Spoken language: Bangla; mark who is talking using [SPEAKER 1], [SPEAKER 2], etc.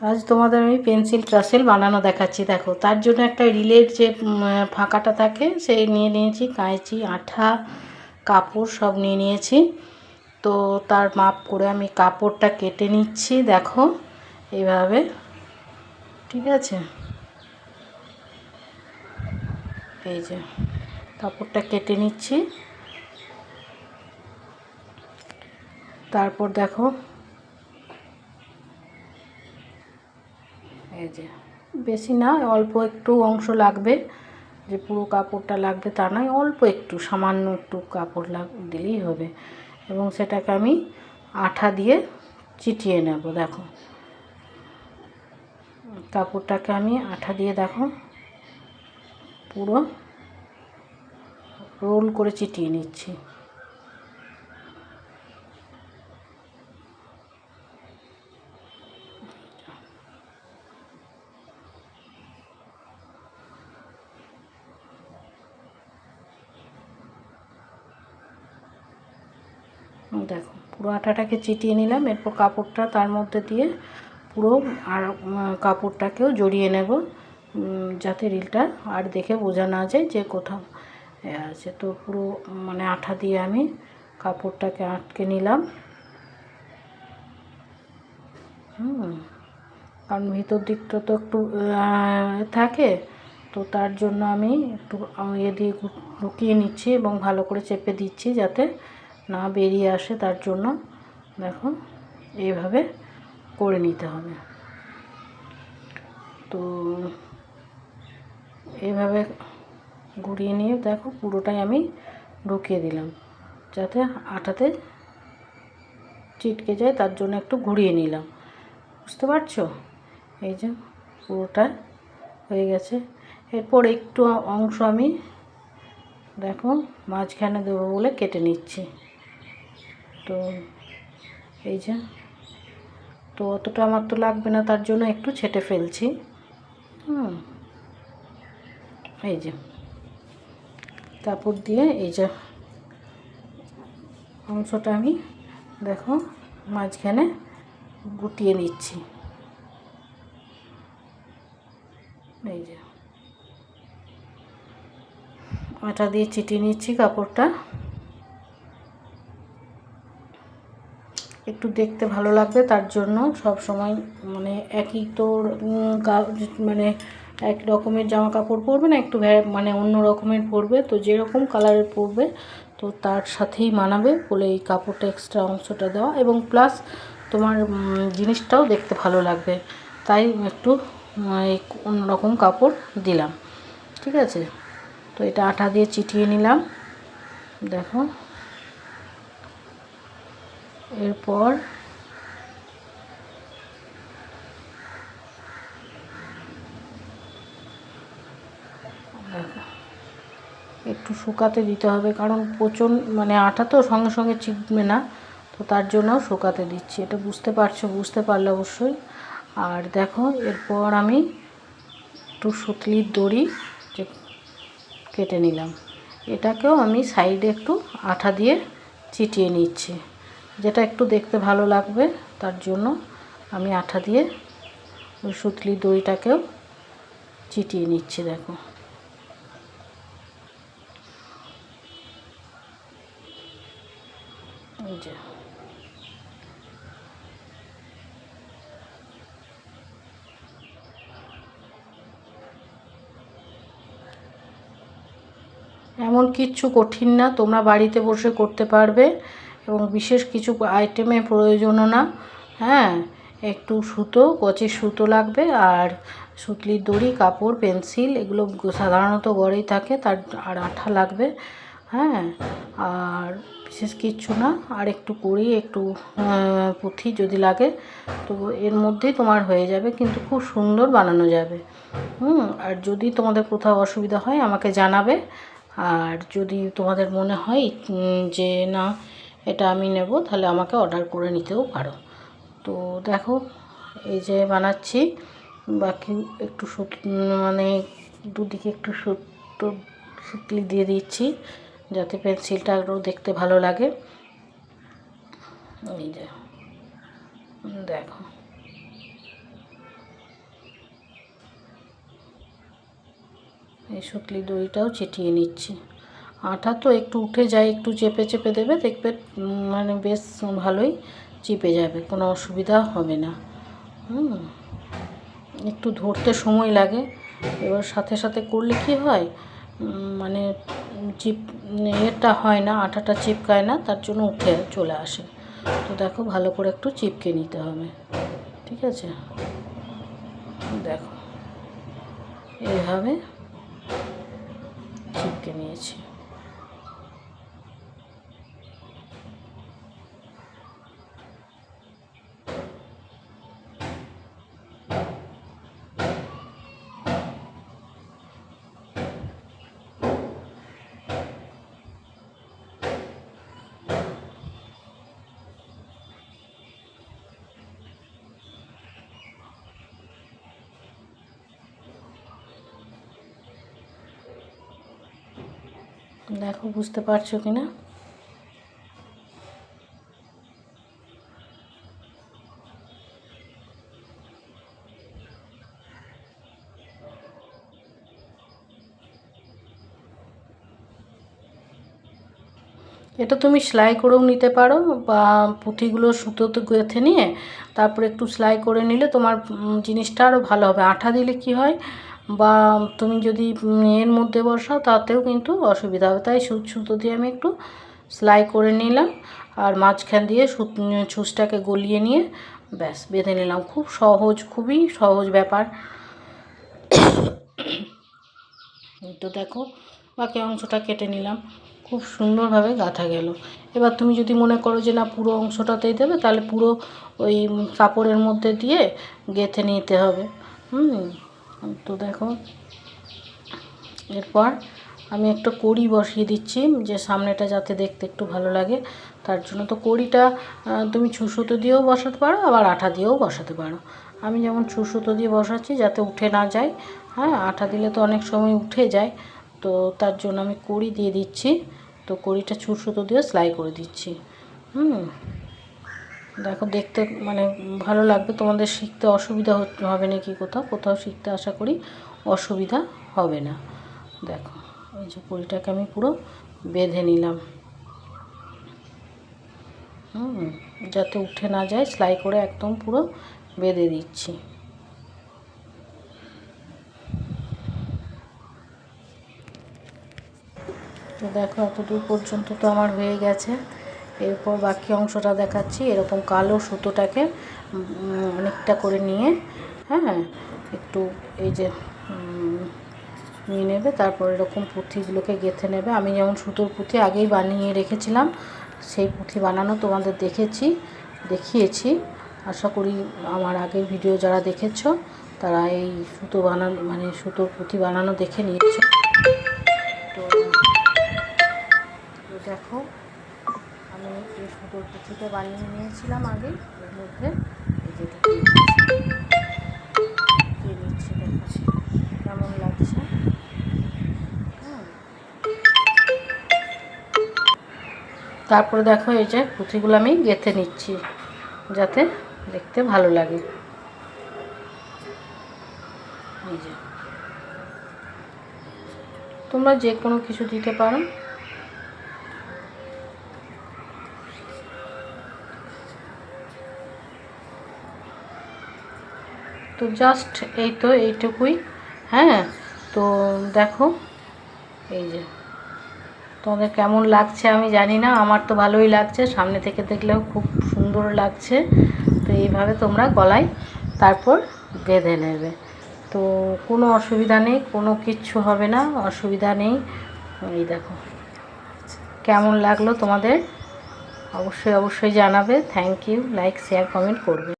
[SPEAKER 1] আজ তোমাদের আমি পেন্সিল ট্রাসেল বানানো দেখাচ্ছি। দেখো, তার জন্য একটা রিলের যে ফাঁকাটা থাকে সেই নিয়ে নিয়েছি, কাঁচি, আঠা, কাপড় সব নিয়ে নিয়েছি। তো তার মাপ করে আমি কাপড়টা কেটে নিচ্ছি। দেখো এইভাবে, ঠিক আছে। এই যে কাপড়টা কেটে নিচ্ছি। তারপর দেখো, এই যে বেশি না, অল্প একটু অংশ লাগবে, যে পুরো কাপড়টা লাগবে তা নয়, অল্প একটু সামান্য একটু কাপড় দিলেই হবে। এবং সেটাকে আমি আঠা দিয়ে চিটিয়ে নেব। দেখো কাপড়টাকে আমি আঠা দিয়ে দেখো পুরো রোল করে চিটিয়ে নিচ্ছি। দেখো পুরো আঠাটাকে চিটিয়ে নিলাম। এরপর কাপড়টা তার মধ্যে দিয়ে পুরো আর কাপড়টাকেও জড়িয়ে নেব, যাতে রিলটা আর দেখে বোঝা না যায় যে কোথাও আছে। তো পুরো মানে আঠা দিয়ে আমি কাপড়টাকে আটকে নিলাম। কারণ ভিতর দিকটা তো একটু থাকে, তো তার জন্য আমি একটু ইয়ে দিয়ে ঢুকিয়ে নিচ্ছি এবং ভালো করে চেপে দিচ্ছি যাতে না বেরিয়ে আসে। তার জন্য দেখো এইভাবে করে নিতে হবে। তো এইভাবে ঘুরিয়ে নিয়ে দেখো পুরোটাই আমি ঢুকিয়ে দিলাম যাতে আঠাতে চিটকে যায়, তার জন্য একটু ঘুরিয়ে নিলাম। বুঝতে পারছো? এই যে পুরোটা হয়ে গেছে। এরপর একটু অংশ আমি দেখো মাঝখানে দেবো বলে কেটে নিচ্ছি। তো এই যে, তো অতটা আমার তো লাগবে না, তার জন্য একটু ছেটে ফেলছি। এই যে কাপড় দিয়ে এই যে অংশটা আমি দেখো মাঝখানে গুটিয়ে নিচ্ছি। এই যে আটা দিয়ে চিটিয়ে নিচ্ছি কাপড়টা, একটু দেখতে ভালো লাগবে তার জন্য। সব সময় মানে একই তো মানে এক রকমের জামা কাপড় পরবে না, একটু মানে অন্য রকমের পরবে। তো যেরকম কালারের পরবে তো তার সাথেই মানাবে বলে এই কাপড়টা এক্সট্রা অংশটা দেওয়া, এবং প্লাস তোমার জিনিসটাও দেখতে ভালো লাগবে, তাই একটু অন্যরকম কাপড় দিলাম। ঠিক আছে, তো এটা আঠা দিয়ে চিটিয়ে নিলাম। দেখো এরপর একটু শুকাতে দিতে হবে, কারণ প্রচণ্ড মানে আটা তো সঙ্গে সঙ্গে চিপবে না, তো তার জন্য শুকাতে দিচ্ছি। এটা বুঝতে পারলে অবশ্যই। আর দেখো এরপর আমি একটু সুতলির দড়ি যে কেটে নিলাম, এটাকেও আমি সাইডে একটু আঠা দিয়ে চিটিয়ে নিচ্ছি, যেটা একটু দেখতে ভালো লাগবে তার জন্য আমি আঠা দিয়ে ওই সুতলির দড়িটাকেও চিটিয়ে নিচ্ছি। দেখো এই যে এমন কিচ্ছু কঠিন না, তোমরা বাড়িতে বসে করতে পারবে এবং বিশেষ কিছু আইটেমের প্রয়োজনও না। হ্যাঁ, একটু সুতো, কচির সুতো লাগবে, আর সুতলির দড়ি, কাপড়, পেন্সিল, এগুলো সাধারণত ঘরেই থাকে, তার আর আঠা লাগবে। হ্যাঁ, আর বিশেষ কিচ্ছু না, আর একটু করি, একটু পুঁথি যদি লাগে, তো এর মধ্যেই তোমার হয়ে যাবে, কিন্তু খুব সুন্দর বানানো যাবে। আর যদি তোমাদের কোথাও অসুবিধা হয় আমাকে জানাবে। আর যদি তোমাদের মনে হয় যে না এটা আমি নেব, তাহলে আমাকে অর্ডার করে নিতেও পারো। তো দেখো এই যে বানাচ্ছি, বাকি একটু মানে দুদিকে একটু সুতলি দিয়ে দিচ্ছি যাতে পেন্সিলটা আরও দেখতে ভালো লাগে। এই যে দেখো এই সুতলি দড়িটাও চিটিয়ে নিচ্ছি। আটা তো একটু উঠে যায়, একটু চেপে চেপে দেবে, দেখবে মানে বেশ ভালোই চিপে যাবে, কোনো অসুবিধা হবে না। একটু ধরতে সময় লাগে, এবার সাথে সাথে করলে কি হয় মানে এটা হয় না, আটাটা চিপকায় না, তার জন্য উঠে চলে আসে। তো দেখো ভালো করে একটু চিপকে নিতে হবে, ঠিক আছে? দেখো এইভাবে চিপকে নিয়েছি। দেখো বুঝতে পারছো কি না? এটা তুমি সেলাই করেও নিতে পারো, বা পুঁথিগুলো সুতোতে গেঁথে নিয়ে তারপরে একটু সেলাই করে নিলে তোমার জিনিসটা আরও ভালো হবে। আঠা দিলে কি হয়, বা তুমি যদি এর মধ্যে বসাও তাতেও কিন্তু অসুবিধা হবে। তাই সুতো দিয়ে আমি একটু সেলাই করে নিলাম, আর মাঝখান দিয়ে ছুঁচটাকে গলিয়ে নিয়ে ব্যাস বেঁধে নিলাম। খুব সহজ, খুবই সহজ ব্যাপার। তো দেখো বাকি অংশটা কেটে নিলাম, খুব সুন্দরভাবে গাঁথা গেল। এবার তুমি যদি মনে করো যে না পুরো অংশটাতেই দেবে, তাহলে পুরো ওই কাপড়ের মধ্যে দিয়ে গেঁথে নিতে হবে। তো দেখো এরপর আমি একটা কড়ি বসিয়ে দিচ্ছি, যে সামনেটা যাতে দেখতে একটু ভালো লাগে তার জন্য। তো কড়িটা তুমি সুতো দিয়েও বসাতে পারো, আবার আঠা দিয়েও বসাতে পারো। আমি যেমন সুতো দিয়ে বসাচ্ছি যাতে উঠে না যায়। হ্যাঁ, আঠা দিলে তো অনেক সময় উঠে যায়, তো তার জন্য আমি কড়ি দিয়ে দিচ্ছি। তো কড়িটা সুতো দিয়ে সেলাই করে দিচ্ছি। দেখো দেখতে মানে ভালো লাগবে, তোমাদের শিখতে অসুবিধা হবে না কি কোথাও শিখতে আশা করি অসুবিধা হবে না। দেখো এই যে কড়িটাকে আমি পুরো বেঁধে নিলাম, যাতে উঠে না যায়, সেলাই করে একদম পুরো বেঁধে দিচ্ছি। তো দেখো এতদূর পর্যন্ত তো আমার হয়ে গেছে। এরপর বাকি অংশটা দেখাচ্ছি। এরকম কালো সুতোটাকে অনেকটা করে নিয়ে, হ্যাঁ, একটু এই যে নিয়ে নেবে, তারপর এরকম পুঁথিগুলোকে গেঁথে নেবে। আমি যেমন সুতোর পুঁথি আগেই বানিয়ে রেখেছিলাম, সেই পুঁথি বানানো তোমাদের দেখিয়েছি। আশা করি আমার আগের ভিডিও যারা দেখেছো তারা এই সুতো বানানো মানে সুতোর পুঁথি বানানো দেখে নিয়েছো। তো দেখো আমি এই সুতোর পুঁথিটা বানিয়ে নিয়েছিলাম আগে, এর মধ্যে এই যেটা দিয়ে নিচ্ছি, দেখাচ্ছি কেমন লাগছে। তারপরে দেখো এই যে পুঁথিগুলো আমি গেঁথে নিচ্ছি যাতে দেখতে ভালো লাগে। এই যে তোমরা যে কোনো কিছু দিতে পারো। তো জাস্ট এইটুকুই। হ্যাঁ, তো দেখো এই যে তোমাদের কেমন লাগছে আমি জানি না, আমার তো ভালোই লাগছে, সামনে থেকে দেখলেও খুব সুন্দর লাগছে। তো এইভাবে তোমরা গলায় তারপর বেঁধে নেবে, তো কোনো অসুবিধা নেই, কোনো কিচ্ছু হবে না, অসুবিধা নেই। এই দেখো কেমন লাগলো তোমাদের অবশ্যই জানাবে। Thank you, like share comment করবে।